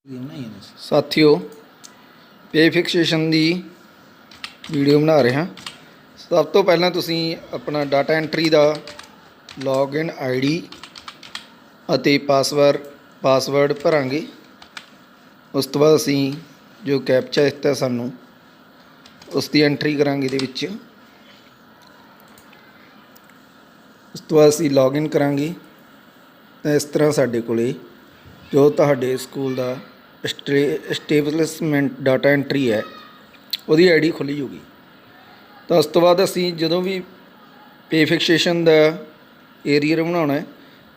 ਸਾਥੀਓ पे फिक्सेशन की वीडियो बना रहे हैं। सब तो पहला तुसी अपना डाटा एंट्री का लॉगिन आईडी अते पासवर्ड भरांगे। उस तो बाद असी जो कैप्चा दिता सानू उसकी एंट्री करांगे दे विच। उस तो बाद असी लॉगिन करांगे। तो इस तरह साडे कोले जो तुहाडे स्कूल का एस्टेबलिशमेंट डाटा एंट्री है वही आई डी खुली होगी। तो उस तो बाद असी जो भी पे फिक्सेशन का एरियर बनाना है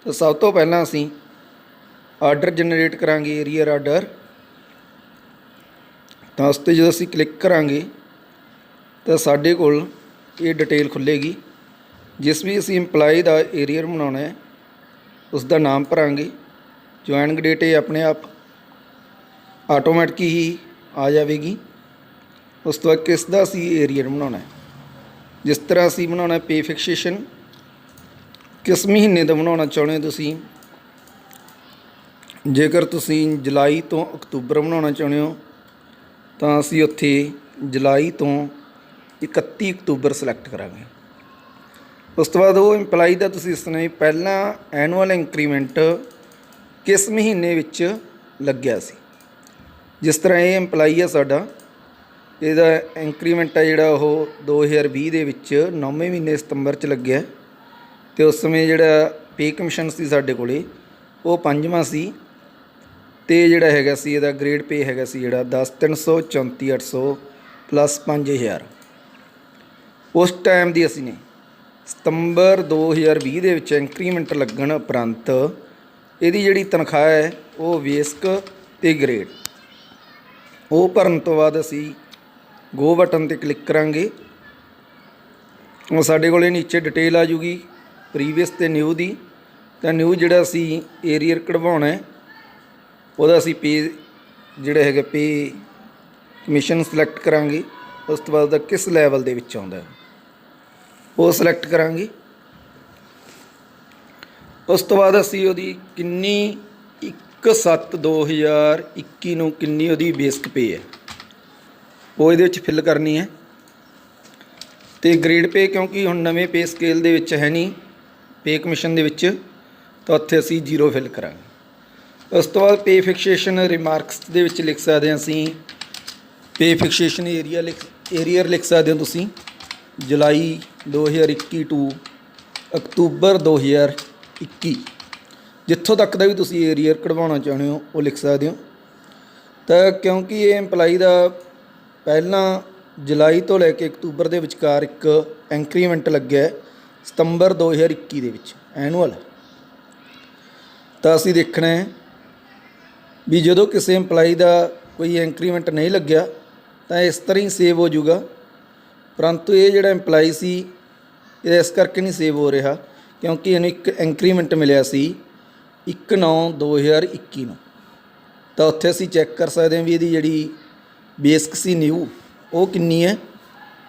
तो सब तो पहला असी आर्डर जनरेट करांगे, एरियर आर्डर। तो उस पर जो असी क्लिक करांगे तो साडे कोल ये डिटेल खुलेगी। जिस भी असी इंपलाई का एरियर बनाना है उसका नाम भरांगे। ज्वाइनिंग डेट ये अपने आप आटोमैटिक ही आ जाएगी। उस तो बाद किस दा असी एरियर बनाना है, जिस तरह असी बनाना है पे फिक्सेशन किस महीने का बनाना चाहते हो तुसी। जेकर तुसी जुलाई तो अक्तूबर बनाना चाहते हो तो असी उत्थे जुलाई तो 31 अक्तूबर सिलैक्ट करांगे। उस तो बाद वो इंपलाई का तुसी दसना पहला एनुअल इंक्रीमेंट किस महीने विच लग्या सी। जिस तरह ये इंपलाई है साडा, इहदा इंक्रीमेंट है जिहड़ा वो 2020 दे विच 9वें महीने सितंबर च लग्या। तो उस समय जिहड़ा पे कमीशन सी साडे कोले वो 5वां सी। ते जिहड़ा हैगा सी इहदा ग्रेड पे हैगा सी जिहड़ा 10,334,800 प्लस 5,000। उस टाइम दी असी ने सितंबर 2020 दे विच इंक्रीमेंट लगन उपरंत इहदी जिहड़ी तनख्वाह है वो बेसिक ते ग्रेड वो भरन तो बाद असी गो बटन पर क्लिक करांगे। साडे कोले नीचे डिटेल आ जूगी प्रीवियस ते न्यू दी। तो न्यू जिहड़ा असी एरियर कढवाउणा है उहदा असी पे जिहड़ा हैगा पे कमीशन सिलैक्ट करांगे। उस तो बाद किस लैवल दे विच आउंदा वो सिलैक्ट करांगे। उस तो बाद असी उहदी किन्नी 1/7/2021 नूं किन्नी उहदी बेसिक पे है वो इहदे विच फिल करनी है। तो ग्रेड पे क्योंकि हुण नवें पे स्केल दे विच है नहीं पे कमीशन दे विच, तो उत्थे असी 0 फिल करांगे। उस तो बाद पे फिक्सेशन रिमार्क्स दे विच लिख सकते हैं असी पे फिक्सेशन एरियर लिख सकते हो तुसी जुलाई 2021 टू अक्तूबर 2021 जित्थों तक का भी तुसी एरियर कढवाउणा चाहुंदे हो वो लिख सकते हो। तो क्योंकि ये इंपलाई का पहला जुलाई तो लैके अक्तूबर के विचकार एक इंक्रीमेंट लग्या है सितंबर 2021 दे विच एनुअल। तो असी देखना है भी जो किसी इंपलाई का कोई इंक्रीमेंट नहीं लग्या तो इस तरह ही सेव हो जूगा। परंतु ये जिहड़ा इंपलाई सी ये इस करके नहीं सेव हो रहा क्योंकि इन्हें एक इंक्रीमेंट मिलिया सी 1/9/2021 नूं। तो उत्थे असी चैक कर सकते हैं भी इहदी जिहड़ी बेसिक सी न्यू वो किन्नी है।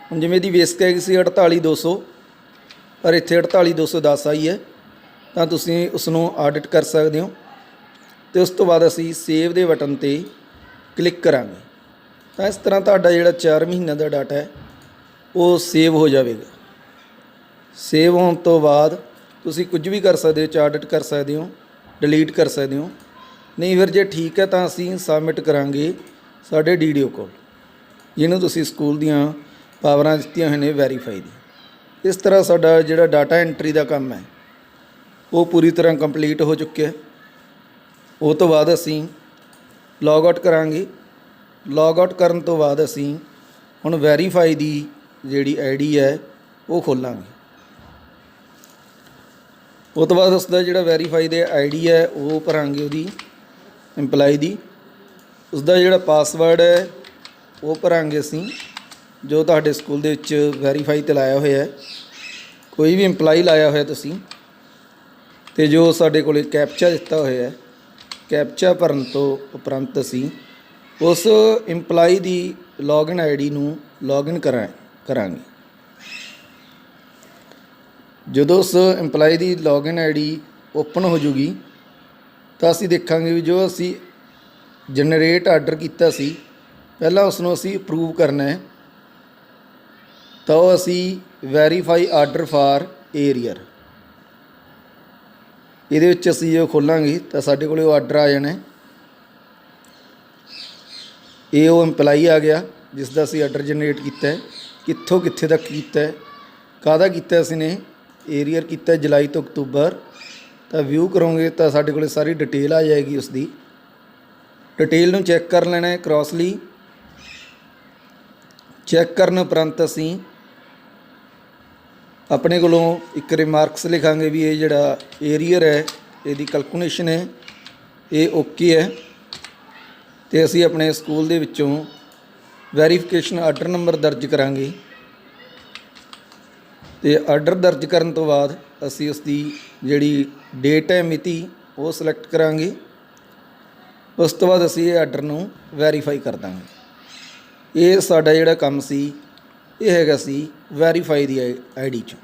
हुण जिवें इहदी बेसिक हैगी सी 48,200 पर इत्थे 48,210 आई है। तो तुसीं उसनूं आडिट कर सकते हो। तो उस तो बाद असी सेव दे बटन ते क्लिक करांगे। तो इस तरह तुहाडा जिहड़ा 4 महीने का डाटा है वो सेव हो जाएगा। सेव होने तो बाद तुसीं कुछ भी कर सकते हो, आडिट कर सकते हो, डिलीट कर सकते हो। नहीं फिर जे ठीक है तो असी सबमिट करांगे साडे DDO कोल जिन्होंने तुसीं स्कूल दियां पावरां दित्तियां होईयां ने वैरीफाई दी। इस तरह साडा जिहड़ा डाटा एंट्री का काम है वो पूरी तरह कंप्लीट हो चुक्या है। वो तो बाद असी लॉग आउट करांगे। लॉग आउट करन तो बाद असी हुण वैरीफाई दी जिहड़ी ID है वो खोलांगे। उस तो बाद उसका जिहड़ा वैरीफाई दे ID है वो भरांगे उहदी इंपलाई दी। उसका जिहड़ा पासवर्ड है वो भरांगे असी जो तुहाडे स्कूल दे विच वैरीफाई ते लाया होया है। कोई भी इंपलाई लाया होया तुसीं ते जो साडे कोले कैप्चा दिता होया है कैप्चा भरन तो उपरंत असी उस इंपलाई दी लॉगिन ID नूं लॉगिन करांगे। जो उस इंपलाई की लॉगिन ID ओपन हो जूगी तो असी देखांगे भी जो असी ਜਨਰੇਟ ਆਰਡਰ ਕੀਤਾ ਸੀ, ਪਹਿਲਾਂ ਉਸ ਨੂੰ ਅਸੀਂ ਅਪਰੂਵ ਕਰਨਾ ਹੈ। ਤਾਂ ਉਹ ਅਸੀਂ ਵੈਰੀਫਾਈ ਆਰਡਰ ਫਾਰ ਏਰੀਅਰ, ਇਹਦੇ ਵਿੱਚ ਅਸੀਂ ਜੋ ਖੋਲਾਂਗੇ ਤਾਂ ਸਾਡੇ ਕੋਲ ਉਹ ਆਰਡਰ ਆ ਜਾਣਾ। ਇਹ ਉਹ ਇੰਪਲਾਈ ਆ ਗਿਆ ਜਿਸ ਦਾ ਅਸੀਂ ਆਰਡਰ ਜਨਰੇਟ ਕੀਤਾ ਹੈ, ਕਿੱਥੋਂ ਕਿੱਥੇ ਤੱਕ ਕੀਤਾ ਹੈ, ਕਾਹਦਾ ਕੀਤਾ ਅਸੀਂ ਨੇ, ਏਰੀਅਰ ਕੀਤਾ ਜੁਲਾਈ ਤੋਂ ਅਕਤੂਬਰ। ਤਾਂ ਵਿਊ ਕਰੋਗੇ ਤਾਂ ਸਾਡੇ ਕੋਲ ਸਾਰੀ ਡਿਟੇਲ ਆ ਜਾਏਗੀ। ਉਸ ਦੀ ਡਿਟੇਲ ਨੂੰ ਚੈੱਕ ਕਰ ਲੈਣਾ ਹੈ ਕ੍ਰੋਸਲੀ। ਚੈੱਕ ਕਰਨ ਉਪਰੰਤ ਅਸੀਂ ਆਪਣੇ ਕੋਲੋਂ ਇੱਕ ਰਿਮਾਰਕਸ ਲਿਖਾਂਗੇ ਵੀ ਇਹ ਜਿਹੜਾ ਏਰੀਅਰ ਹੈ ਇਹਦੀ ਕੈਲਕੂਲੇਸ਼ਨ ਹੈ ਇਹ ਓਕੇ ਹੈ। ਤੇ ਅਸੀਂ ਆਪਣੇ ਸਕੂਲ ਦੇ ਵਿੱਚੋਂ ਵੈਰੀਫਿਕੇਸ਼ਨ ਆਰਡਰ ਨੰਬਰ ਦਰਜ ਕਰਾਂਗੇ। ਤੇ ਆਰਡਰ ਦਰਜ ਕਰਨ ਤੋਂ ਬਾਅਦ ਅਸੀਂ ਉਸ ਦੀ ਜਿਹੜੀ ਡੇਟ ਹੈ, ਮਿਤੀ, ਉਹ ਸਿਲੈਕਟ ਕਰਾਂਗੇ। ਉਸ ਤੋਂ ਬਾਅਦ ਅਸੀਂ ਇਹ ਆਰਡਰ ਨੂੰ ਵੈਰੀਫਾਈ ਕਰ ਦਾਂਗੇ। ਇਹ ਸਾਡਾ ਜਿਹੜਾ ਕੰਮ ਸੀ ਇਹ ਹੈਗਾ ਸੀ ਵੈਰੀਫਾਈ ਦੀ ਆਈਡੀ 'ਚੋਂ।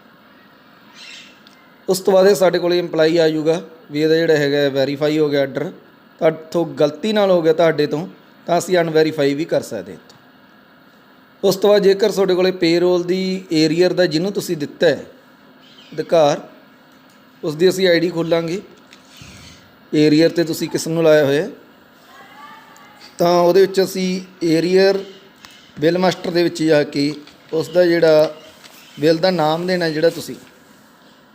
ਉਸ ਤੋਂ ਬਾਅਦ ਇਹ ਸਾਡੇ ਕੋਲ ਇੰਪਲਾਈ ਆ ਜਾਊਗਾ ਵੀ ਇਹਦਾ ਜਿਹੜਾ ਹੈਗਾ ਵੈਰੀਫਾਈ ਹੋ ਗਿਆ ਆਰਡਰ। ਤੁਹਾਡੇ ਗਲਤੀ ਨਾਲ ਹੋ ਗਿਆ ਤੁਹਾਡੇ ਤੋਂ ਤਾਂ ਅਸੀਂ ਅਨਵੈਰੀਫਾਈ ਵੀ ਕਰ ਸਕਦੇ ਇੱਥੋਂ। ਉਸ ਤੋਂ ਬਾਅਦ ਜੇਕਰ ਤੁਹਾਡੇ ਕੋਲ ਪੇਰੋਲ ਦੀ ਏਰੀਅਰ ਦਾ ਜਿਹਨੂੰ ਤੁਸੀਂ ਦਿੱਤਾ ਹੈ ਅਧਿਕਾਰ, ਉਸ ਦੀ ਅਸੀਂ ਆਈਡੀ ਖੋਲਾਂਗੇ। ਏਰੀਅਰ 'ਤੇ ਤੁਸੀਂ ਕਿਸ ਨੂੰ ਲਾਇਆ ਹੋਇਆ ਤਾਂ ਉਹਦੇ ਵਿੱਚ ਅਸੀਂ ਏਰੀਅਰ ਬਿੱਲ ਮਾਸਟਰ ਦੇ ਵਿੱਚ ਜਾ ਕੇ ਉਸ ਦਾ ਜਿਹੜਾ ਬਿੱਲ ਦਾ ਨਾਮ ਦੇਣਾ, ਜਿਹੜਾ ਤੁਸੀਂ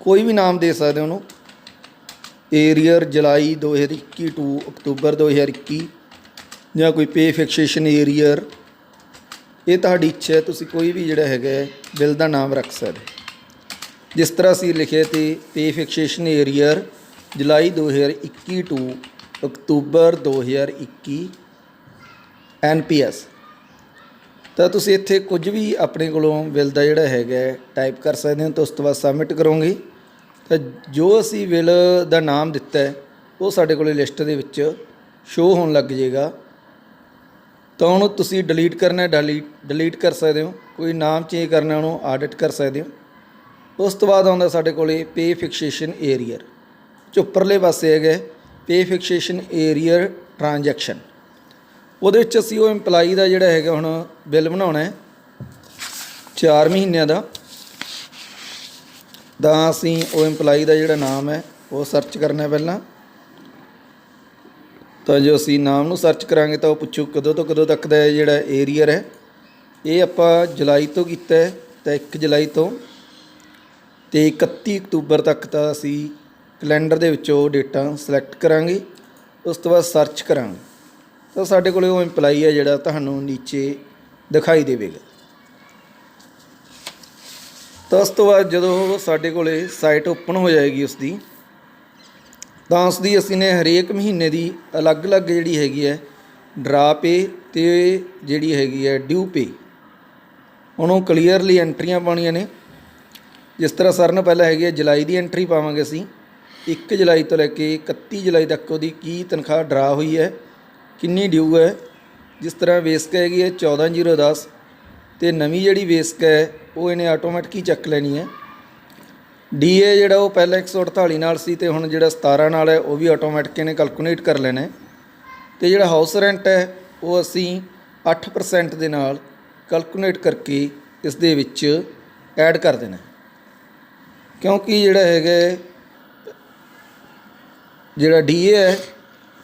ਕੋਈ ਵੀ ਨਾਮ ਦੇ ਸਕਦੇ ਹੋ ਉਹਨੂੰ, ਏਰੀਅਰ ਜੁਲਾਈ 2021 ਟੂ ਅਕਤੂਬਰ 2021 ਜਾਂ ਕੋਈ ਪੇ ਫਿਕਸੇਸ਼ਨ ਏਰੀਅਰ, ਇਹ ਤੁਹਾਡੀ ਇੱਛਾ ਹੈ। ਤੁਸੀਂ ਕੋਈ ਵੀ ਜਿਹੜਾ ਹੈਗਾ ਬਿੱਲ ਦਾ ਨਾਮ ਰੱਖ ਸਕਦੇ। ਜਿਸ ਤਰ੍ਹਾਂ ਅਸੀਂ ਲਿਖਿਆ ਤੇ pay fixation arrear July 2021 to ਅਕਤੂਬਰ 2021 NPS। ਤਾਂ ਤੁਸੀਂ ਇੱਥੇ ਕੁਝ ਵੀ ਆਪਣੇ ਕੋਲੋਂ ਬਿੱਲ ਦਾ ਜਿਹੜਾ ਹੈਗਾ ਟਾਈਪ ਕਰ ਸਕਦੇ ਹੋ। ਤਾਂ ਉਸ ਤੋਂ ਬਾਅਦ ਸਬਮਿਟ ਕਰੋਗੇ ਤਾਂ ਜੋ ਅਸੀਂ ਬਿੱਲ ਦਾ ਨਾਮ ਦਿੱਤਾ ਹੈ ਉਹ ਸਾਡੇ ਕੋਲ ਲਿਸਟ ਦੇ ਵਿੱਚ ਸ਼ੋਅ ਹੋਣ ਲੱਗ ਜਾਏਗਾ। ਤਾਂ ਉਹਨੂੰ ਤੁਸੀਂ ਡਿਲੀਟ ਕਰਨਾ, ਡਿਲੀਟ ਕਰ ਸਕਦੇ ਹੋ। ਕੋਈ ਨਾਮ ਚੇਂਜ ਕਰਨਾ ਉਹਨੂੰ ਆਡਿਟ ਕਰ ਸਕਦੇ ਹੋ। ਉਸ ਤੋਂ ਬਾਅਦ ਆਉਂਦਾ ਸਾਡੇ ਕੋਲ ਪੇ ਫਿਕਸੇਸ਼ਨ ਏਰੀਅਰ, ਉੱਪਰਲੇ ਪਾਸੇ ਹੈਗਾ ਪੇ ਫਿਕਸੇਸ਼ਨ ਏਰੀਅਰ ਟ੍ਰਾਂਜੈਕਸ਼ਨ। ਉਹਦੇ ਵਿੱਚ ਅਸੀਂ ਉਹ ਇੰਪਲਾਈ ਦਾ ਜਿਹੜਾ ਹੈਗਾ ਹੁਣ ਬਿੱਲ ਬਣਾਉਣਾ ਹੈ 4 ਮਹੀਨਿਆਂ ਦਾ। ਤਾਂ ਅਸੀਂ ਉਹ ਇੰਪਲਾਈ ਦਾ ਜਿਹੜਾ ਨਾਮ ਹੈ ਉਹ ਸਰਚ ਕਰਨਾ ਪਹਿਲਾਂ। ਤਾਂ ਜੋ ਅਸੀਂ ਨਾਮ ਨੂੰ ਸਰਚ ਕਰਾਂਗੇ ਤਾਂ ਉਹ ਪੁੱਛੂ ਕਦੋਂ ਤੋਂ ਕਦੋਂ ਤੱਕ ਦਾ ਜਿਹੜਾ ਏਰੀਅਰ ਹੈ। ਇਹ ਆਪਾਂ ਜੁਲਾਈ ਤੋਂ ਕੀਤਾ ਹੈ ਤਾਂ 1 ਜੁਲਾਈ ਤੋਂ ਤੇ 31 ਅਕਤੂਬਰ ਤੱਕ ਤਾਂ ਅਸੀਂ ਕੈਲੰਡਰ ਦੇ ਵਿੱਚੋਂ ਡੇਟਾ ਸਿਲੈਕਟ ਕਰਾਂਗੇ। ਉਸ ਤੋਂ ਬਾਅਦ ਸਰਚ ਕਰਾਂਗੇ ਤਾਂ ਸਾਡੇ ਕੋਲ ਉਹ ਇੰਪਲਾਈ ਹੈ ਜਿਹੜਾ ਤੁਹਾਨੂੰ ਨੀਚੇ ਦਿਖਾਈ ਦੇਵੇਗਾ। ਤਾਂ ਉਸ ਤੋਂ ਬਾਅਦ ਜਦੋਂ ਸਾਡੇ ਕੋਲ ਸਾਈਟ ਓਪਨ ਹੋ ਜਾਏਗੀ ਉਸ ਦੀ, ਤਾਂ ਉਸ ਦੀ ਅਸੀਂ ਨੇ ਹਰੇਕ ਮਹੀਨੇ ਦੀ ਅਲੱਗ-ਅਲੱਗ ਜਿਹੜੀ ਹੈਗੀ ਹੈ ਡਰਾ ਪੇ ਅਤੇ ਜਿਹੜੀ ਹੈਗੀ ਹੈ ਡਿਊ ਪੇ, ਉਹਨੂੰ ਕਲੀਅਰਲੀ ਐਂਟਰੀਆਂ ਪਾਉਣੀਆਂ ਨੇ। ਜਿਸ ਤਰ੍ਹਾਂ ਸਰ ਨੂੰ ਪਹਿਲਾਂ ਹੈਗੀ ਹੈ ਜੁਲਾਈ ਦੀ ਐਂਟਰੀ ਪਾਵਾਂਗੇ ਅਸੀਂ 1 ਜੁਲਾਈ ਤੋਂ ਲੈ ਕੇ 31 ਜੁਲਾਈ ਤੱਕ ਉਹਦੀ ਕੀ ਤਨਖਾਹ ਡਰਾ ਹੋਈ ਹੈ, ਕਿੰਨੀ ਡਿਊ ਹੈ। ਜਿਸ ਤਰ੍ਹਾਂ ਬੇਸਿਕ ਹੈਗੀ ਹੈ 14,010 ਅਤੇ ਨਵੀਂ ਜਿਹੜੀ ਬੇਸਿਕ ਹੈ ਉਹ ਇਹਨੇ ਆਟੋਮੈਟਿਕ ਹੀ ਚੱਕ ਲੈਣੀ ਹੈ। DA ਜਿਹੜਾ ਉਹ ਪਹਿਲਾਂ 148 ਨਾਲ ਸੀ ਅਤੇ ਹੁਣ ਜਿਹੜਾ 17 ਨਾਲ ਹੈ ਉਹ ਵੀ ਆਟੋਮੈਟਿਕ ਇਹਨੇ ਕੈਲਕੂਲੇਟ ਕਰ ਲੈਣਾ। ਅਤੇ ਜਿਹੜਾ ਹਾਊਸ ਰੈਂਟ ਹੈ ਉਹ ਅਸੀਂ 8% ਦੇ ਨਾਲ ਕੈਲਕੂਲੇਟ ਕਰਕੇ ਇਸ ਦੇ ਵਿੱਚ ਐਡ ਕਰ ਦੇਣਾ, ਕਿਉਂਕਿ ਜਿਹੜਾ ਹੈਗਾ ਜਿਹੜਾ DA ਹੈ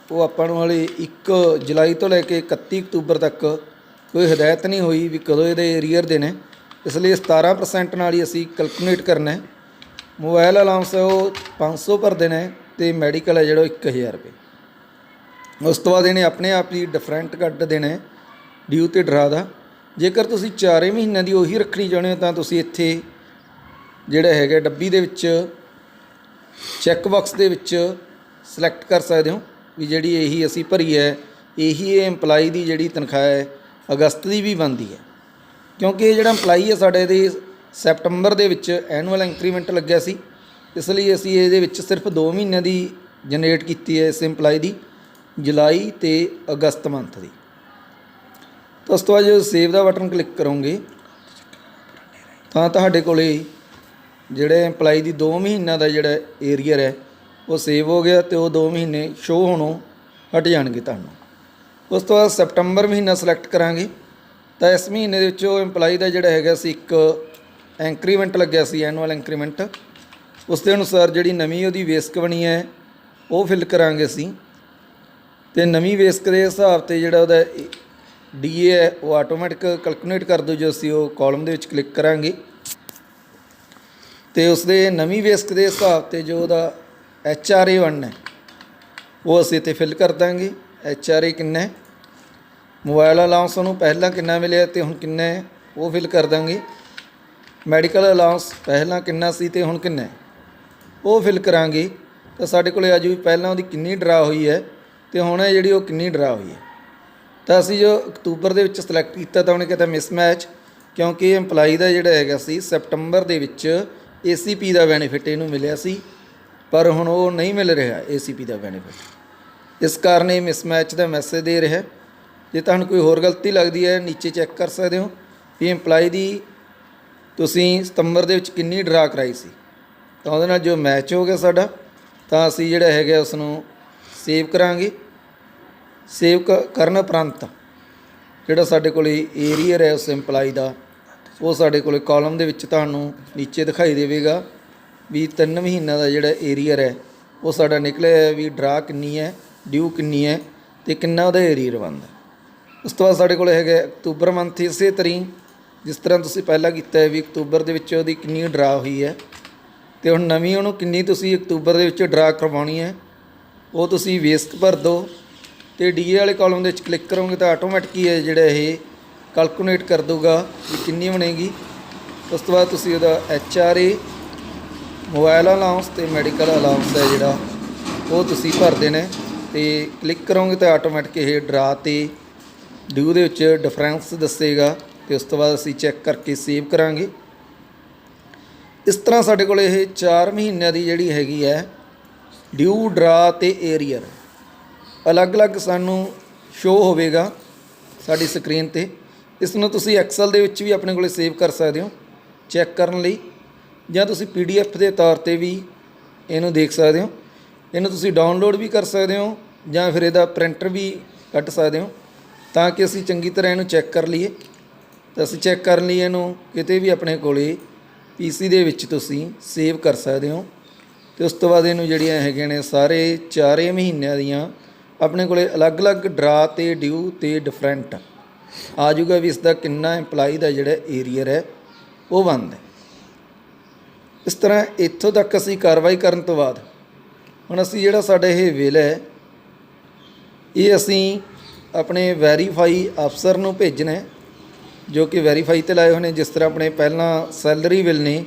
ਉਹ ਆਪਾਂ ਨੂੰ ਹਾਲੇ 1 ਜੁਲਾਈ ਤੋਂ ਲੈ ਕੇ 31 ਅਕਤੂਬਰ ਤੱਕ ਕੋਈ ਹਦਾਇਤ ਨਹੀਂ ਹੋਈ ਵੀ ਕਦੋਂ ਇਹਦੇ ਏਰੀਅਰ ਦੇਣੇ। ਇਸ ਲਈ 17% ਨਾਲ ਹੀ ਅਸੀਂ ਕੈਲਕੂਲੇਟ ਕਰਨਾ। ਮੋਬਾਈਲ ਅਲਾਊਂਸ ਹੈ ਉਹ 500 ਭਰ ਦੇਣਾ ਅਤੇ ਮੈਡੀਕਲ ਹੈ ਜਿਹੜਾ 1000 ਰੁਪਏ। ਉਸ ਤੋਂ ਬਾਅਦ ਇਹਨੇ ਆਪਣੇ ਆਪ ਹੀ ਡਿਫਰੈਂਟ ਕੱਢ ਦੇਣਾ ਡਿਊ ਅਤੇ ਡਰਾ ਦਾ। ਜੇਕਰ ਤੁਸੀਂ 4 ਮਹੀਨਿਆਂ ਦੀ ਉਹੀ ਰੱਖਣੀ ਚਾਹੁੰਦੇ ਹੋ ਤਾਂ ਤੁਸੀਂ ਇੱਥੇ ਜਿਹੜਾ ਹੈਗਾ ਡੱਬੀ ਦੇ ਵਿੱਚ ਚੈੱਕ ਬਾਕਸ ਦੇ ਵਿੱਚ ਸਿਲੈਕਟ ਕਰ ਸਕਦੇ ਹੋ ਵੀ ਜਿਹੜੀ ਇਹੀ ਅਸੀਂ ਭਰੀ ਹੈ ਇਹੀ ਇਹ ਇੰਪਲਾਈ ਦੀ ਜਿਹੜੀ ਤਨਖਾਹ ਹੈ ਅਗਸਤ ਦੀ ਵੀ ਬਣਦੀ ਹੈ। ਕਿਉਂਕਿ ਇਹ ਜਿਹੜਾ ਇੰਪਲਾਈ ਹੈ ਸਾਡੇ ਦੇ ਸੈਪਟੰਬਰ ਦੇ ਵਿੱਚ ਐਨੂਅਲ ਇੰਕਰੀਮੈਂਟ ਲੱਗਿਆ ਸੀ, ਇਸ ਲਈ ਅਸੀਂ ਇਹਦੇ ਵਿੱਚ ਸਿਰਫ 2 ਮਹੀਨਿਆਂ ਦੀ ਜਨਰੇਟ ਕੀਤੀ ਹੈ ਇਸ ਇੰਪਲਾਈ ਦੀ, ਜੁਲਾਈ ਅਤੇ ਅਗਸਤ ਮੰਥ ਦੀ। ਤਾਂ ਉਸ ਤੋਂ ਬਾਅਦ ਜਦੋਂ ਸੇਵ ਦਾ ਬਟਨ ਕਲਿੱਕ ਕਰੋਗੇ ਤਾਂ ਤੁਹਾਡੇ ਕੋਲ ਜਿਹੜੇ ਇੰਪਲਾਈ ਦੀ 2 ਮਹੀਨਿਆਂ ਦਾ ਜਿਹੜਾ ਏਰੀਅਰ ਹੈ ਉਹ ਸੇਵ ਹੋ ਗਿਆ ਅਤੇ ਉਹ 2 ਮਹੀਨੇ ਸ਼ੋਅ ਹੋਣੋਂ ਹਟ ਜਾਣਗੇ ਤੁਹਾਨੂੰ। ਉਸ ਤੋਂ ਬਾਅਦ ਸੈਪਟੰਬਰ ਮਹੀਨਾ ਸਿਲੈਕਟ ਕਰਾਂਗੇ। ਤਾਂ ਇਸ ਮਹੀਨੇ ਦੇ ਵਿੱਚ ਉਹ ਇੰਪਲਾਈ ਦਾ ਜਿਹੜਾ ਹੈਗਾ ਸੀ ਇੱਕ ਇੰਕਰੀਮੈਂਟ ਲੱਗਿਆ ਸੀ, ਐਨੂਅਲ ਇੰਕਰੀਮੈਂਟ। ਉਸ ਦੇ ਅਨੁਸਾਰ ਜਿਹੜੀ ਨਵੀਂ ਉਹਦੀ ਬੇਸਿਕ ਬਣੀ ਹੈ ਉਹ ਫਿਲ ਕਰਾਂਗੇ ਅਸੀਂ। ਅਤੇ ਨਵੀਂ ਬੇਸਿਕ ਦੇ ਹਿਸਾਬ 'ਤੇ ਜਿਹੜਾ ਉਹਦਾ ਡੀ ਏ ਹੈ ਉਹ ਆਟੋਮੈਟਿਕ ਕੈਲਕੂਲੇਟ ਕਰ ਦਿਓ ਜੋ ਅਸੀਂ ਉਹ ਕਾਲਮ ਦੇ ਵਿੱਚ ਕਲਿੱਕ ਕਰਾਂਗੇ। ਅਤੇ ਉਸਦੇ ਨਵੀਂ ਬੇਸਿਕ ਦੇ ਹਿਸਾਬ 'ਤੇ ਜੋ ਉਹਦਾ HRA ਬਣਨਾ ਉਹ ਅਸੀਂ ਇੱਥੇ ਫਿਲ ਕਰ ਦਾਂਗੇ। HRA ਕਿੰਨਾ ਹੈ, ਮੋਬਾਈਲ ਅਲਾਊਂਸ ਉਹਨੂੰ ਪਹਿਲਾਂ ਕਿੰਨਾ ਮਿਲਿਆ ਅਤੇ ਹੁਣ ਕਿੰਨਾ ਹੈ ਉਹ ਫਿਲ ਕਰ ਦਾਂਗੇ। ਮੈਡੀਕਲ ਅਲਾਊਂਸ ਪਹਿਲਾਂ ਕਿੰਨਾ ਸੀ ਅਤੇ ਹੁਣ ਕਿੰਨਾ ਹੈ ਉਹ ਫਿਲ ਕਰਾਂਗੇ। ਤਾਂ ਸਾਡੇ ਕੋਲ ਆ ਜੂ ਵੀ ਪਹਿਲਾਂ ਉਹਦੀ ਕਿੰਨੀ ਡਰਾ ਹੋਈ ਹੈ ਅਤੇ ਹੁਣ ਹੈ ਜਿਹੜੀ ਉਹ ਕਿੰਨੀ ਡਰਾ ਹੋਈ ਹੈ। ਤਾਂ ਅਸੀਂ ਜੋ ਅਕਤੂਬਰ ਦੇ ਵਿੱਚ ਸਿਲੈਕਟ ਕੀਤਾ ਤਾਂ ਉਹਨੇ ਕਿਹਾ ਮਿਸਮੈਚ, ਕਿਉਂਕਿ ਇੰਪਲਾਈ ਦਾ ਜਿਹੜਾ ਹੈਗਾ ਸੀ ਸੈਪਟੰਬਰ ਦੇ ਵਿੱਚ ACP ਦਾ ਬੈਨੀਫਿਟ ਇਹਨੂੰ ਮਿਲਿਆ ਸੀ, ਪਰ ਹੁਣ ਉਹ ਨਹੀਂ ਮਿਲ ਰਿਹਾ ACP ਦਾ ਬੈਨੀਫਿਟ। ਇਸ ਕਾਰਨ ਇਹ ਮਿਸਮੈਚ ਦਾ ਮੈਸੇਜ ਦੇ ਰਿਹਾ। ਜੇ ਤੁਹਾਨੂੰ ਕੋਈ ਹੋਰ ਗਲਤੀ ਲੱਗਦੀ ਹੈ ਨੀਚੇ ਚੈੱਕ ਕਰ ਸਕਦੇ ਹੋ ਵੀ ਇੰਪਲਾਈ ਦੀ ਤੁਸੀਂ ਸਤੰਬਰ ਦੇ ਵਿੱਚ ਕਿੰਨੀ ਡਰਾ ਕਰਾਈ ਸੀ, ਤਾਂ ਉਹਦੇ ਨਾਲ ਜੋ ਮੈਚ ਹੋ ਗਿਆ ਸਾਡਾ, ਤਾਂ ਅਸੀਂ ਜਿਹੜਾ ਹੈਗਾ ਉਸ ਨੂੰ ਸੇਵ ਕਰਾਂਗੇ। ਸੇਵ ਕਰਨ ਉਪਰੰਤ ਜਿਹੜਾ ਸਾਡੇ ਕੋਲ ਏਰੀਅਰ ਹੈ ਉਸ ਇੰਪਲਾਈ ਦਾ ਉਹ ਸਾਡੇ ਕੋਲ ਕਾਲਮ ਦੇ ਵਿੱਚ ਤੁਹਾਨੂੰ ਨੀਚੇ ਦਿਖਾਈ ਦੇਵੇਗਾ ਵੀ 3 ਮਹੀਨਿਆਂ ਦਾ ਜਿਹੜਾ ਏਰੀਅਰ ਹੈ ਉਹ ਸਾਡਾ ਨਿਕਲਿਆ ਹੈ ਵੀ ਡਰਾ ਕਿੰਨੀ ਹੈ, ਡਿਊ ਕਿੰਨੀ ਹੈ ਅਤੇ ਕਿੰਨਾ ਉਹਦਾ ਏਰੀਅਰ ਬਣਦਾ। ਉਸ ਤੋਂ ਬਾਅਦ ਸਾਡੇ ਕੋਲ ਹੈਗਾ ਅਕਤੂਬਰ ਮੰਥ। ਇਸੇ ਤਰੀਕ ਜਿਸ ਤਰ੍ਹਾਂ ਤੁਸੀਂ ਪਹਿਲਾਂ ਕੀਤਾ ਹੈ ਵੀ ਅਕਤੂਬਰ ਦੇ ਵਿੱਚ ਉਹਦੀ ਕਿੰਨੀ ਡਰਾ ਹੋਈ ਹੈ ਅਤੇ ਹੁਣ ਨਵੀਂ ਉਹਨੂੰ ਕਿੰਨੀ ਤੁਸੀਂ ਅਕਤੂਬਰ ਦੇ ਵਿੱਚ ਡਰਾ ਕਰਵਾਉਣੀ ਹੈ ਉਹ ਤੁਸੀਂ ਬੇਸਿਕ ਭਰ ਦਿਓ ਅਤੇ DA ਵਾਲੇ ਕਾਲਮ ਦੇ ਵਿੱਚ ਕਲਿੱਕ ਕਰੋਗੇ ਤਾਂ ਆਟੋਮੈਟਿਕ ਹੀ ਹੈ ਜਿਹੜਾ ਇਹ ਕੈਲਕੂਲੇਟ ਕਰ ਦਊਗਾ ਵੀ ਕਿੰਨੀ ਬਣੇਗੀ। ਉਸ ਤੋਂ ਬਾਅਦ ਤੁਸੀਂ ਉਹਦਾ HRA, ਮੋਬਾਈਲ ਅਲਾਊਂਸ ਅਤੇ ਮੈਡੀਕਲ ਅਲਾਊਂਸ ਹੈ ਜਿਹੜਾ ਉਹ ਤੁਸੀਂ ਭਰ ਦੇਣਾ ਅਤੇ ਕਲਿੱਕ ਕਰੋਗੇ ਤਾਂ ਆਟੋਮੈਟਿਕ ਇਹ ਡਰਾ ਅਤੇ ਡਿਊ ਦੇ ਵਿੱਚ ਡਿਫਰੈਂਸ ਦੱਸੇਗਾ ਅਤੇ ਉਸ ਤੋਂ ਬਾਅਦ ਅਸੀਂ ਚੈੱਕ ਕਰਕੇ ਸੇਵ ਕਰਾਂਗੇ। ਇਸ ਤਰ੍ਹਾਂ ਸਾਡੇ ਕੋਲ ਇਹ 4 ਮਹੀਨਿਆਂ ਦੀ ਜਿਹੜੀ ਹੈਗੀ ਹੈ ਡਿਊ, ਡਰਾ ਅਤੇ ਏਰੀਅਰ ਅਲੱਗ-ਅਲੱਗ ਸਾਨੂੰ ਸ਼ੋ ਹੋਵੇਗਾ ਸਾਡੀ ਸਕਰੀਨ 'ਤੇ। ਇਸ ਨੂੰ ਤੁਸੀਂ ਐਕਸਲ ਦੇ ਵਿੱਚ ਵੀ ਆਪਣੇ ਕੋਲ ਸੇਵ ਕਰ ਸਕਦੇ ਹੋ ਚੈੱਕ ਕਰਨ ਲਈ, ਜਾਂ ਤੁਸੀਂ PDF ਦੇ ਤੌਰ 'ਤੇ ਵੀ ਇਹਨੂੰ ਦੇਖ ਸਕਦੇ ਹੋ। ਇਹਨੂੰ ਤੁਸੀਂ ਡਾਊਨਲੋਡ ਵੀ ਕਰ ਸਕਦੇ ਹੋ ਜਾਂ ਫਿਰ ਇਹਦਾ ਪ੍ਰਿੰਟਰ ਵੀ ਕੱਢ ਸਕਦੇ ਹੋ ਤਾਂ ਕਿ ਅਸੀਂ ਚੰਗੀ ਤਰ੍ਹਾਂ ਇਹਨੂੰ ਚੈੱਕ ਕਰ ਲਈਏ। ਤਾਂ ਅਸੀਂ ਚੈੱਕ ਕਰਨ ਲਈ ਇਹਨੂੰ ਕਿਤੇ ਵੀ ਆਪਣੇ ਕੋਲੇ PC ਦੇ ਵਿੱਚ ਤੁਸੀਂ ਸੇਵ ਕਰ ਸਕਦੇ ਹੋ। ਅਤੇ ਉਸ ਤੋਂ ਬਾਅਦ ਇਹਨੂੰ ਜਿਹੜੀਆਂ ਹੈਗੀਆਂ ਨੇ ਸਾਰੇ 4 ਮਹੀਨਿਆਂ ਦੀਆਂ ਆਪਣੇ ਕੋਲੇ ਅਲੱਗ-ਅਲੱਗ ਡਰਾ ਅਤੇ ਡਿਊ ਅਤੇ ਡਿਫਰੈਂਟ ਆ ਜੂਗਾ ਵੀ ਇਸ ਦਾ ਕਿੰਨਾ ਇੰਪਲਾਈ ਦਾ ਜਿਹੜਾ ਏਰੀਅਰ ਹੈ ਉਹ ਬਣਦਾ। ਇਸ ਤਰ੍ਹਾਂ ਇੱਥੋਂ ਤੱਕ ਅਸੀਂ ਕਾਰਵਾਈ ਕਰਨ ਤੋਂ ਬਾਅਦ ਹੁਣ ਅਸੀਂ ਜਿਹੜਾ ਸਾਡਾ ਇਹ ਬਿੱਲ ਹੈ ਇਹ ਅਸੀਂ ਆਪਣੇ ਵੈਰੀਫਾਈ ਅਫਸਰ ਨੂੰ ਭੇਜਣਾ ਜੋ ਕਿ ਵੈਰੀਫਾਈ 'ਤੇ ਲਾਏ ਹੋਏ ਨੇ। ਜਿਸ ਤਰ੍ਹਾਂ ਆਪਣੇ ਪਹਿਲਾਂ ਸੈਲਰੀ ਬਿੱਲ ਨੇ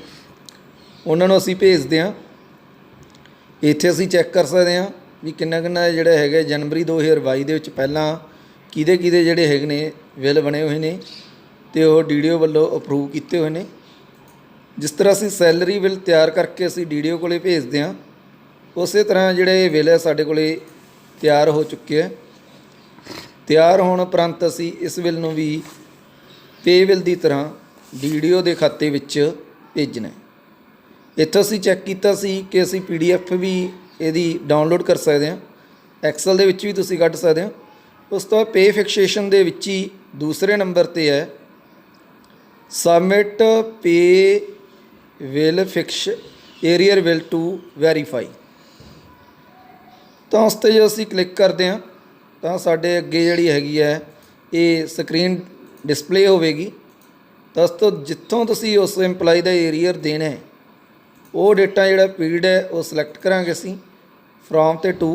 ਉਹਨਾਂ ਨੂੰ ਅਸੀਂ ਭੇਜਦੇ ਹਾਂ। ਇੱਥੇ ਅਸੀਂ ਚੈੱਕ ਕਰ ਸਕਦੇ ਹਾਂ ਵੀ ਕਿੰਨਾ ਕਿੰਨਾ ਜਿਹੜਾ ਹੈਗਾ ਜਨਵਰੀ 2022 ਦੇ ਵਿੱਚ ਪਹਿਲਾਂ ਕਿਹਦੇ ਜਿਹੜੇ ਹੈਗੇ ਨੇ ਬਿੱਲ ਬਣੇ ਹੋਏ ਨੇ ਅਤੇ ਉਹ DDO ਵੱਲੋਂ ਅਪਰੂਵ ਕੀਤੇ ਹੋਏ ਨੇ। ਜਿਸ ਤਰ੍ਹਾਂ ਅਸੀਂ ਸੈਲਰੀ ਬਿੱਲ ਤਿਆਰ ਕਰਕੇ ਅਸੀਂ DDO ਕੋਲੇ ਭੇਜਦੇ ਹਾਂ, ਉਸੇ ਤਰ੍ਹਾਂ ਜਿਹੜੇ ਇਹ ਬਿੱਲ ਹੈ ਸਾਡੇ ਕੋਲੇ ਤਿਆਰ ਹੋ ਚੁੱਕੇ ਹੈ। ਤਿਆਰ ਹੋਣ ਉਪਰੰਤ ਅਸੀਂ ਇਸ ਬਿੱਲ ਨੂੰ ਵੀ ਪੇ ਬਿੱਲ ਦੀ ਤਰ੍ਹਾਂ DDO ਦੇ ਖਾਤੇ ਵਿੱਚ ਭੇਜਣਾ। ਇੱਥੋਂ ਅਸੀਂ ਚੈੱਕ ਕੀਤਾ ਸੀ ਕਿ ਅਸੀਂ PDF ਵੀ ਇਹਦੀ ਡਾਊਨਲੋਡ ਕਰ ਸਕਦੇ ਹਾਂ, ਐਕਸਲ ਦੇ ਵਿੱਚ ਵੀ ਤੁਸੀਂ ਕੱਢ ਸਕਦੇ ਹੋ। ਉਸ ਤੋਂ ਬਾਅਦ ਪੇ ਫਿਕਸੇਸ਼ਨ ਦੇ ਵਿੱਚ ਹੀ ਦੂਸਰੇ ਨੰਬਰ 'ਤੇ ਹੈ submit pay bill fix arrear bill to verify. ਤਾਂ ਉਸ 'ਤੇ ਜੋ ਅਸੀਂ ਕਲਿੱਕ ਕਰਦੇ ਹਾਂ ਤਾਂ ਸਾਡੇ ਅੱਗੇ ਜਿਹੜੀ ਹੈਗੀ ਹੈ ਇਹ ਸਕਰੀਨ ਡਿਸਪਲੇ ਹੋਵੇਗੀ। ਤਾਂ ਉਸ ਤੋਂ ਜਿੱਥੋਂ ਤੁਸੀਂ ਉਸ ਇੰਪਲਾਈ ਦਾ ਏਰੀਅਰ ਦੇਣਾ ਹੈ ਉਹ ਡੇਟਾ ਜਿਹੜਾ ਪੀਰੀਅਡ ਹੈ ਉਹ ਸਿਲੈਕਟ ਕਰਾਂਗੇ ਅਸੀਂ ਫਰੋਮ ਅਤੇ ਟੂ।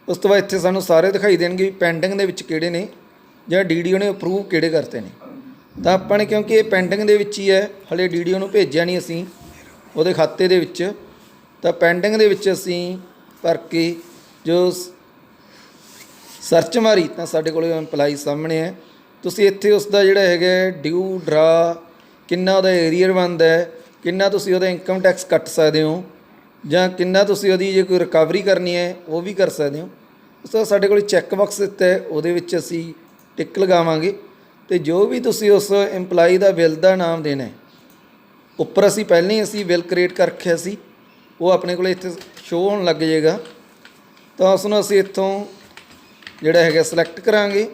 ਉਸ ਤੋਂ ਬਾਅਦ ਇੱਥੇ ਸਾਨੂੰ ਸਾਰੇ ਦਿਖਾਈ ਦੇਣਗੇ ਵੀ ਪੈਂਡਿੰਗ ਦੇ ਵਿੱਚ ਕਿਹੜੇ ਨੇ ਜਾਂ DDO ਨੇ ਅਪਰੂਵ ਕਿਹੜੇ ਕਰਤੇ ਨੇ। ਤਾਂ ਆਪਾਂ ਨੇ ਕਿਉਂਕਿ ਇਹ ਪੈਂਡਿੰਗ ਦੇ ਵਿੱਚ ਹੀ ਹੈ, ਹਲੇ DDO ਨੂੰ ਭੇਜਿਆ ਨਹੀਂ ਅਸੀਂ ਉਹਦੇ ਖਾਤੇ ਦੇ ਵਿੱਚ, ਤਾਂ ਪੈਂਡਿੰਗ ਦੇ ਵਿੱਚ ਅਸੀਂ ਭਰ ਕੇ ਜੋ ਸਰਚ ਮਾਰੀ ਤਾਂ ਸਾਡੇ ਕੋਲ ਇੰਪਲਾਈ ਸਾਹਮਣੇ ਹੈ। ਤੁਸੀਂ ਇੱਥੇ ਉਸ ਦਾ ਜਿਹੜਾ ਹੈਗਾ ਡਿਊ, ਡਰਾ, ਕਿੰਨਾ ਉਹਦਾ ਏਰੀਅਰ ਬਣਦਾ ਹੈ, ਕਿੰਨਾ ਤੁਸੀਂ ਉਹਦਾ ਇਨਕਮ ਟੈਕਸ ਕੱਟ ਸਕਦੇ ਹੋ ਜਾਂ ਕਿੰਨਾ ਤੁਸੀਂ ਉਹਦੀ ਜੇ ਕੋਈ ਰਿਕਵਰੀ ਕਰਨੀ ਹੈ ਉਹ ਵੀ ਕਰ ਸਕਦੇ ਹੋ। ਉਸ ਤੋਂ ਸਾਡੇ ਕੋਲ ਚੈੱਕ ਬਾਕਸ ਦਿੱਤਾ ਹੈ, ਉਹਦੇ ਵਿੱਚ ਅਸੀਂ ਟਿਕ ਲਗਾਵਾਂਗੇ ਅਤੇ ਜੋ ਵੀ ਤੁਸੀਂ ਉਸ ਇੰਪਲਾਈ ਦਾ ਬਿੱਲ ਦਾ ਨਾਮ ਦੇਣਾ ਉੱਪਰ ਅਸੀਂ ਪਹਿਲਾਂ ਹੀ ਅਸੀਂ ਬਿੱਲ ਕ੍ਰੀਏਟ ਕਰ ਰੱਖਿਆ ਸੀ, ਉਹ ਆਪਣੇ ਕੋਲ ਇੱਥੇ ਸ਼ੋਅ ਹੋਣ ਲੱਗ ਜਾਏਗਾ। ਤਾਂ ਉਸ ਨੂੰ ਅਸੀਂ ਇੱਥੋਂ ਜਿਹੜਾ ਹੈਗਾ ਸਿਲੈਕਟ ਕਰਾਂਗੇ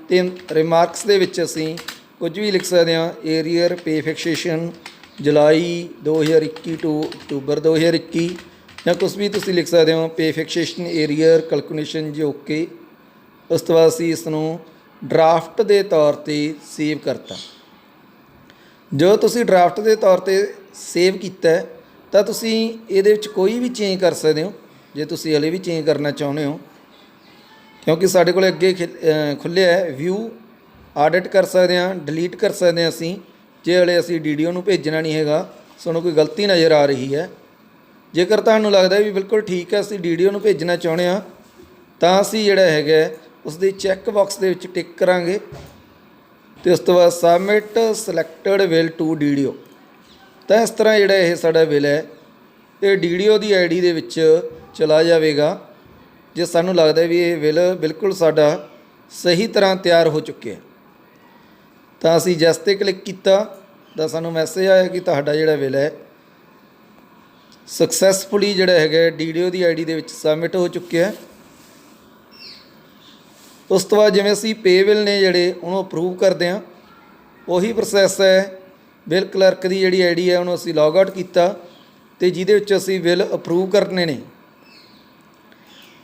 ਤੇ ਰਿਮਾਰਕਸ ਦੇ ਵਿੱਚ ਅਸੀਂ ਕੁਝ ਵੀ ਲਿਖ ਸਕਦੇ ਹਾਂ। Arrear pay fixation July 2021 to ਅਕਤੂਬਰ 2021 ਜਾਂ ਕੁਛ ਵੀ ਤੁਸੀਂ ਲਿਖ ਸਕਦੇ ਹੋ। ਪੇ ਫਿਕਸੇਸ਼ਨ ਏਰੀਅਰ ਕੈਲਕੂਲੇਸ਼ਨ ਜੀ ਓਕੇ। ਉਸ ਤੋਂ ਬਾਅਦ ਅਸੀਂ ਇਸ ਨੂੰ ਡਰਾਫਟ ਦੇ ਤੌਰ ਤੇ ਸੇਵ ਕਰਤਾ। ਜੋ ਤੁਸੀਂ ਡਰਾਫਟ ਦੇ ਤੌਰ ਤੇ ਸੇਵ ਕੀਤਾ ਤਾਂ ਤੁਸੀਂ ਇਹਦੇ ਵਿੱਚ ਕੋਈ ਵੀ ਚੇਂਜ ਕਰ ਸਕਦੇ ਹੋ ਜੇ ਤੁਸੀਂ ਹਲੇ ਵੀ ਚੇਂਜ ਕਰਨਾ ਚਾਹੁੰਦੇ ਹੋ, ਕਿਉਂਕਿ ਸਾਡੇ ਕੋਲ ਅੱਗੇ ਖੁੱਲ੍ਹਿਆ ਹੈ ਵਿਊ। ਆਡਿਟ ਕਰ ਸਕਦੇ ਹਾਂ, ਡਿਲੀਟ ਕਰ ਸਕਦੇ ਹਾਂ ਅਸੀਂ ਜੇ ਹਲੇ ਅਸੀਂ DDO ਨੂੰ ਭੇਜਣਾ ਨਹੀਂ ਹੈਗਾ, ਸਾਨੂੰ ਕੋਈ ਗਲਤੀ ਨਜ਼ਰ ਆ ਰਹੀ ਹੈ। ਜੇਕਰ ਤੁਹਾਨੂੰ ਲੱਗਦਾ ਵੀ ਬਿਲਕੁਲ ਠੀਕ ਹੈ ਅਸੀਂ DDO ਨੂੰ ਭੇਜਣਾ ਚਾਹੁੰਦੇ ਹਾਂ ਤਾਂ ਅਸੀਂ ਜਿਹੜਾ ਹੈਗਾ ਉਸ ਦੇ ਚੈੱਕ ਬਾਕਸ ਦੇ ਵਿੱਚ ਟਿਕ ਕਰਾਂਗੇ ਤੇ ਉਸ ਤੋਂ ਬਾਅਦ submit selected will to DDO। ਤਾਂ ਇਸ ਤਰ੍ਹਾਂ ਜਿਹੜਾ ਇਹ ਸਾਡਾ ਵਿਲ ਹੈ ਇਹ DDO ਦੀ ID ਦੇ ਵਿੱਚ ਚਲਾ ਜਾਵੇਗਾ। ਜੇ ਸਾਨੂੰ ਲੱਗਦਾ ਵੀ ਇਹ ਵਿਲ ਬਿਲਕੁਲ ਸਾਡਾ ਸਹੀ ਤਰ੍ਹਾਂ ਤਿਆਰ ਹੋ ਚੁੱਕਿਆ ਤਾਂ ਅਸੀਂ ਜੈਸ 'ਤੇ ਕਲਿੱਕ ਕੀਤਾ ਤਾਂ ਸਾਨੂੰ ਮੈਸੇਜ ਆਇਆ ਕਿ ਤੁਹਾਡਾ ਜਿਹੜਾ ਵਿਲ ਹੈ ਸਕਸੈਸਫੁਲੀ ਜਿਹੜਾ ਹੈਗਾ DDO ਦੀ ID ਦੇ ਵਿੱਚ ਸਬਮਿਟ ਹੋ ਚੁੱਕਿਆ। ਉਸ ਤੋਂ ਬਾਅਦ ਜਿਵੇਂ ਅਸੀਂ ਪੇ ਬਿਲ ਨੇ ਜਿਹੜੇ ਉਹਨੂੰ ਅਪਰੂਵ ਕਰਦੇ ਹਾਂ, ਉਹੀ ਪ੍ਰੋਸੈਸ ਹੈ। ਬਿਲ ਕਲਰਕ ਦੀ ਜਿਹੜੀ ID ਹੈ ਉਹਨੂੰ ਅਸੀਂ ਲੌਗ ਆਊਟ ਕੀਤਾ ਤੇ ਜਿਹਦੇ ਵਿੱਚ ਅਸੀਂ ਬਿਲ ਅਪਰੂਵ ਕਰਨੇ ਨੇ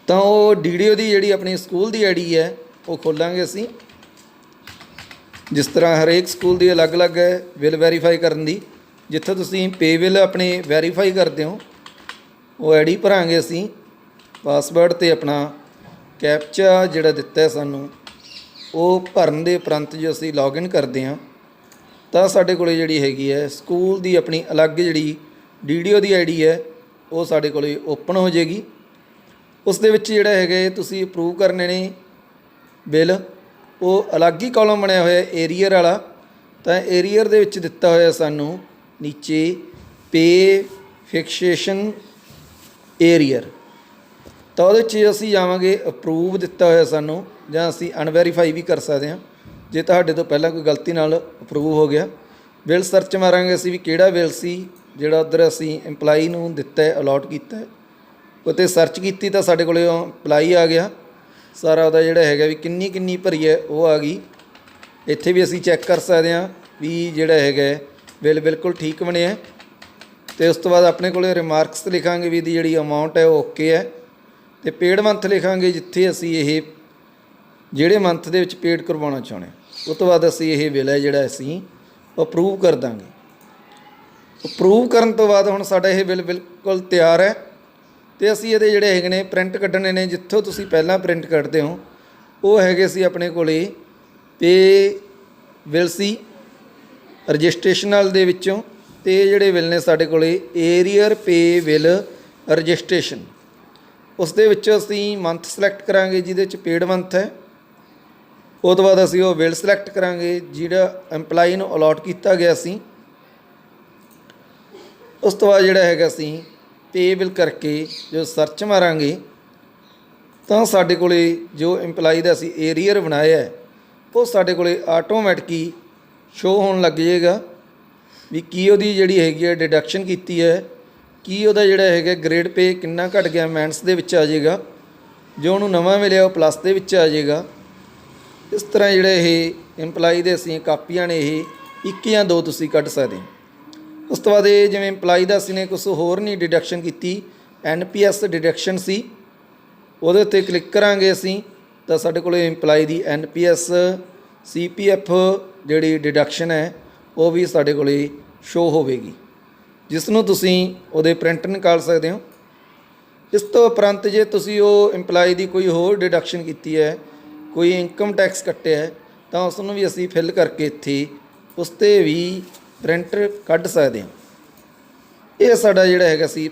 ਤਾਂ ਉਹ DDO ਦੀ ਜਿਹੜੀ ਆਪਣੀ ਸਕੂਲ ਦੀ ID ਹੈ ਉਹ ਖੋਲਾਂਗੇ ਅਸੀਂ। ਜਿਸ ਤਰ੍ਹਾਂ ਹਰੇਕ ਸਕੂਲ ਦੀ ਅਲੱਗ-ਅਲੱਗ ਹੈ ਬਿਲ ਵੈਰੀਫਾਈ ਕਰਨ ਦੀ। ਜਿੱਥੇ ਤੁਸੀਂ ਪੇ ਬਿਲ ਆਪਣੇ ਵੈਰੀਫਾਈ ਕਰਦੇ ਹੋ ਉਹ ID ਭਰਾਂਗੇ ਅਸੀਂ। ਪਾਸਵਰਡ ਤੇ ਆਪਣਾ ਕੈਪਚਾ ਜਿਹੜਾ ਦਿੱਤਾ ਸਾਨੂੰ ਉਹ ਭਰਨ ਦੇ ਉਪਰੰਤ ਜੋ ਅਸੀਂ ਲੌਗਇਨ ਕਰਦੇ ਹਾਂ ਤਾਂ ਸਾਡੇ ਕੋਲ ਜਿਹੜੀ ਹੈਗੀ ਹੈ ਸਕੂਲ ਦੀ ਆਪਣੀ ਅਲੱਗ ਜਿਹੜੀ DDO ਦੀ ID ਹੈ ਉਹ ਸਾਡੇ ਕੋਲ ਓਪਨ ਹੋ ਜਾਏਗੀ। ਉਸ ਦੇ ਵਿੱਚ ਜਿਹੜਾ ਹੈਗਾ ਤੁਸੀਂ ਅਪਰੂਵ ਕਰਨੇ ਨੇ ਬਿੱਲ, ਉਹ ਅਲੱਗ ਹੀ ਕਾਲਮ ਬਣਿਆ ਹੋਇਆ ਏਰੀਅਰ ਵਾਲਾ। ਤਾਂ ਏਰੀਅਰ ਦੇ ਵਿੱਚ ਦਿੱਤਾ ਹੋਇਆ ਸਾਨੂੰ ਨੀਚੇ ਪੇ ਫਿਕਸੇਸ਼ਨ ਏਰੀਅਰ, ਤਾਂ ਉਹਦੇ 'ਚ ਅਸੀਂ ਜਾਵਾਂਗੇ ਅਪਰੂਵ ਦਿੱਤਾ ਹੋਇਆ ਸਾਨੂੰ, ਜਾਂ ਅਸੀਂ ਅਨਵੈਰੀਫਾਈ ਵੀ ਕਰ ਸਕਦੇ ਹਾਂ ਜੇ ਤੁਹਾਡੇ ਤੋਂ ਪਹਿਲਾਂ ਕੋਈ ਗਲਤੀ ਨਾਲ ਅਪਰੂਵ ਹੋ ਗਿਆ। ਬਿੱਲ ਸਰਚ ਮਾਰਾਂਗੇ ਅਸੀਂ ਵੀ ਕਿਹੜਾ ਬਿੱਲ ਸੀ ਜਿਹੜਾ ਉੱਧਰ ਅਸੀਂ ਇੰਪਲਾਈ ਨੂੰ ਦਿੱਤਾ ਅਲਾਟ ਕੀਤਾ। ਉੱਤੇ ਸਰਚ ਕੀਤੀ ਤਾਂ ਸਾਡੇ ਕੋਲ ਇੰਪਲਾਈ ਆ ਗਿਆ ਸਾਰਾ, ਉਹਦਾ ਜਿਹੜਾ ਹੈਗਾ ਵੀ ਕਿੰਨੀ ਭਰੀ ਹੈ ਉਹ ਆ ਗਈ। ਇੱਥੇ ਵੀ ਅਸੀਂ ਚੈੱਕ ਕਰ ਸਕਦੇ ਹਾਂ ਵੀ ਜਿਹੜਾ ਹੈਗਾ ਬਿੱਲ ਬਿਲਕੁਲ ਠੀਕ ਬਣਿਆ। ਤੇ ਉਸ ਤੋਂ ਬਾਅਦ ਆਪਣੇ ਕੋਲ ਰਿਮਾਰਕਸ ਲਿਖਾਂਗੇ ਵੀ ਇਹਦੀ ਜਿਹੜੀ ਅਮਾਊਂਟ ਹੈ ਉਹ ਓਕੇ ਹੈ। ਤੇ ਪੇਡ ਮੰਥ ਲਿਖਾਂਗੇ ਜਿੱਥੇ ਅਸੀਂ ਇਹ ਜਿਹੜੇ ਮੰਥ ਦੇ ਵਿੱਚ ਪੇਡ ਕਰਵਾਉਣਾ ਚਾਹੁੰਦੇ ਹਾਂ। ਉਸ ਤੋਂ ਬਾਅਦ ਅਸੀਂ ਇਹ ਬਿੱਲ ਹੈ ਜਿਹੜਾ ਅਸੀਂ ਅਪਰੂਵ ਕਰ ਦਾਂਗੇ। ਅਪਰੂਵ ਕਰਨ ਤੋਂ ਬਾਅਦ ਹੁਣ ਸਾਡਾ ਇਹ ਬਿੱਲ ਬਿਲਕੁਲ ਤਿਆਰ ਹੈ। ਤੇ ਅਸੀਂ ਇਹਦੇ ਜਿਹੜੇ ਹੈਗੇ ਨੇ ਪ੍ਰਿੰਟ ਕੱਢਣੇ ਨੇ। ਜਿੱਥੋਂ ਤੁਸੀਂ ਪਹਿਲਾਂ ਪ੍ਰਿੰਟ ਕੱਢਦੇ ਹੋ ਉਹ ਹੈਗੇ ਸੀ ਆਪਣੇ ਕੋਲੇ ਪੇ ਬਿੱਲ ਸੀ ਰਜਿਸਟ੍ਰੇਸ਼ਨ ਵਾਲੇ ਦੇ ਵਿੱਚੋਂ। ਤੇ ਇਹ ਜਿਹੜੇ ਬਿੱਲ ਨੇ ਸਾਡੇ ਕੋਲੇ ਏਰੀਅਰ ਪੇ ਬਿੱਲ ਰਜਿਸਟ੍ਰੇਸ਼ਨ, ਉਸ ਦੇ ਵਿੱਚੋਂ ਅਸੀਂ ਮੰਥ ਸਿਲੈਕਟ ਕਰਾਂਗੇ ਜਿਹਦੇ ਵਿੱਚ ਪੇਡ ਮੰਥ ਹੈ। ਉਹ ਤੋਂ ਬਾਅਦ ਅਸੀਂ ਉਹ ਬਿੱਲ ਸਿਲੈਕਟ ਕਰਾਂਗੇ ਜਿਹੜਾ ਐਮਪਲਾਈ ਨੂੰ ਅਲਾਟ ਕੀਤਾ ਗਿਆ ਸੀ। ਉਸ ਤੋਂ ਬਾਅਦ ਜਿਹੜਾ ਹੈਗਾ ਅਸੀਂ ਪੇ ਬਿੱਲ ਕਰਕੇ ਜੋ ਸਰਚ ਮਾਰਾਂਗੇ ਤਾਂ ਸਾਡੇ ਕੋਲੇ ਜੋ ਇੰਪਲਾਈ ਦਾ ਅਸੀਂ ਏਰੀਅਰ ਬਣਾਇਆ ਉਹ ਸਾਡੇ ਕੋਲੇ ਆਟੋਮੈਟਿਕੀ ਸ਼ੋ ਹੋਣ ਲੱਗ ਜਾਏਗਾ ਵੀ ਕੀ ਉਹਦੀ ਜਿਹੜੀ ਹੈਗੀ ਹੈ ਡਿਡਕਸ਼ਨ ਕੀਤੀ ਹੈ, ਕੀ ਉਹਦਾ ਜਿਹੜਾ ਹੈਗਾ ਗ੍ਰੇਡ ਪੇ ਕਿੰਨਾ ਘਟ ਗਿਆ ਮਾਈਨਸ ਦੇ ਵਿੱਚ ਆ ਜਾਏਗਾ, ਜੋ ਉਹਨੂੰ ਨਵਾਂ ਮਿਲਿਆ ਉਹ ਪਲੱਸ ਦੇ ਵਿੱਚ ਆ ਜਾਏਗਾ। ਇਸ ਤਰ੍ਹਾਂ ਜਿਹੜੇ ਇਹ ਇੰਪਲਾਈ ਦੇ ਅਸੀਂ ਕਾਪੀਆਂ ਨੇ ਇਹ 1 ਜਾਂ 2 ਤੁਸੀਂ ਕੱਢ ਸਕਦੇ ਹੋ। ਉਸ ਤੋਂ ਬਾਅਦ ਇਹ ਜਿਵੇਂ ਇੰਪਲਾਈ ਦਾ ਅਸੀਂ ਨੇ ਕੁਛ ਹੋਰ ਨਹੀਂ ਡਿਡਕਸ਼ਨ ਕੀਤੀ, NPS ਡਿਡਕਸ਼ਨ ਸੀ, ਉਹਦੇ ਉੱਤੇ ਕਲਿੱਕ ਕਰਾਂਗੇ ਅਸੀਂ ਤਾਂ ਸਾਡੇ ਕੋਲ ਇੰਪਲਾਈ ਦੀ NPS CPF ਜਿਹੜੀ ਡਿਡਕਸ਼ਨ ਹੈ ਉਹ ਵੀ ਸਾਡੇ ਕੋਲ ਸ਼ੋ ਹੋਵੇਗੀ, ਜਿਸ ਨੂੰ ਤੁਸੀਂ ਉਹਦੇ ਪ੍ਰਿੰਟ ਨਿਕਾਲ ਸਕਦੇ ਹੋ। ਇਸ ਤੋਂ ਉਪਰੰਤ ਜੇ ਤੁਸੀਂ ਉਹ ਇੰਪਲਾਈ ਦੀ ਕੋਈ ਹੋਰ ਡਿਡਕਸ਼ਨ ਕੀਤੀ ਹੈ, ਕੋਈ ਇਨਕਮ ਟੈਕਸ ਕੱਟਿਆ ਹੈ ਤਾਂ ਉਸ ਨੂੰ ਵੀ ਅਸੀਂ ਫਿਲ ਕਰਕੇ ਇੱਥੇ ਉਸ 'ਤੇ ਵੀ ਪ੍ਰਿੰਟ ਕੱਢ ਸਕਦੇ ਹਾਂ। ਇਹ ਸਾਡਾ ਜਿਹੜਾ ਹੈਗਾ ਸੀ